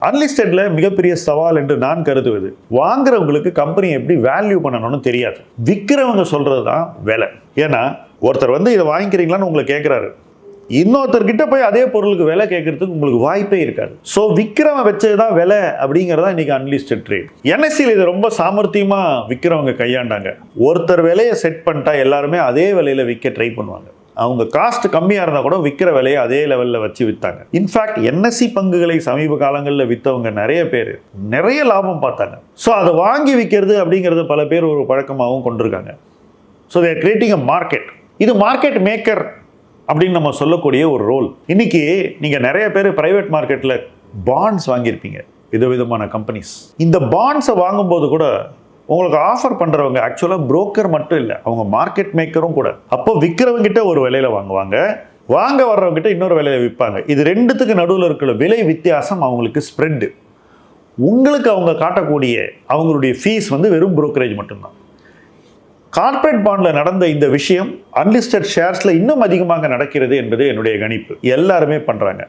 அன்லிஸ்டட்ல மிகப்பெரிய சவால் என்று நான் கருதுவது, வாங்குறவங்களுக்கு கம்பெனி எப்படி வேல்யூ பண்ணணும்னு தெரியாது. விற்கிறவங்க சொல்றது தான் விலை. ஏன்னா ஒருத்தர் வந்து இதை வாங்கிக்கிறீங்களான்னு உங்களை கேட்கிறாரு, இன்னொருத்தர்கிட்ட போய் அதே பொருளுக்கு விலை கேட்கறதுக்கு உங்களுக்கு வாய்ப்பே இருக்காது. ஸோ விற்கிறவன் வச்சதுதான் விலை அப்படிங்கிறதா இன்னைக்கு அன்லிஸ்டட் ட்ரேட். என்எஸ்சியில் இதை ரொம்ப சாமர்த்தியமா விற்கிறவங்க கையாண்டாங்க. ஒருத்தர் விலையை செட் பண்ணிட்டா எல்லாருமே அதே விலையில விற்க ட்ரை பண்ணுவாங்க. அவங்க காஸ்ட் கம்மியாக இருந்தால் கூட விற்கிற விலையை அதே லெவலில் வச்சு விற்றாங்க. இன்ஃபேக்ட் என்எஸ்சி பங்குகளை சமீப காலங்களில் விற்றவங்க நிறைய பேர் நிறைய லாபம் பார்த்தாங்க. ஸோ அதை வாங்கி விற்கிறது அப்படிங்கிறது பல பேர் ஒரு பழக்கமாகவும் கொண்டிருக்காங்க. So they are creating a market. இது மார்க்கெட் மேக்கர் அப்படின்னு நம்ம சொல்லக்கூடிய ஒரு ரோல். இன்னைக்கு நீங்கள் நிறைய பேர் பிரைவேட் மார்க்கெட்டில் பாண்ட்ஸ் வாங்கியிருப்பீங்க, விதவிதமான கம்பெனிஸ். இந்த பாண்ட்ஸை வாங்கும்போது கூட உங்களுக்கு ஆஃபர் பண்ணுறவங்க ஆக்சுவலாக புரோக்கர் மட்டும் இல்லை, அவங்க மார்க்கெட் மேக்கரும் கூட. அப்போ விற்கிறவங்கிட்ட ஒரு விலையில வாங்குவாங்க, வாங்க வர்றவங்கிட்ட இன்னொரு விலையில விற்பாங்க. இது ரெண்டுத்துக்கு நடுவில் இருக்கிற விலை வித்தியாசம் அவங்களுக்கு ஸ்ப்ரெட்டு. உங்களுக்கு அவங்க காட்டக்கூடிய அவங்களுடைய ஃபீஸ் வந்து வெறும் புரோக்கரேஜ் மட்டும்தான். கார்ப்பரேட் பாண்ட்ல நடந்த இந்த விஷயம் அன்லிஸ்டட் ஷேர்ஸ்ல இன்னும் அதிகமாக நடக்கிறது என்பது என்னுடைய கணிப்பு. எல்லாருமே பண்றாங்க.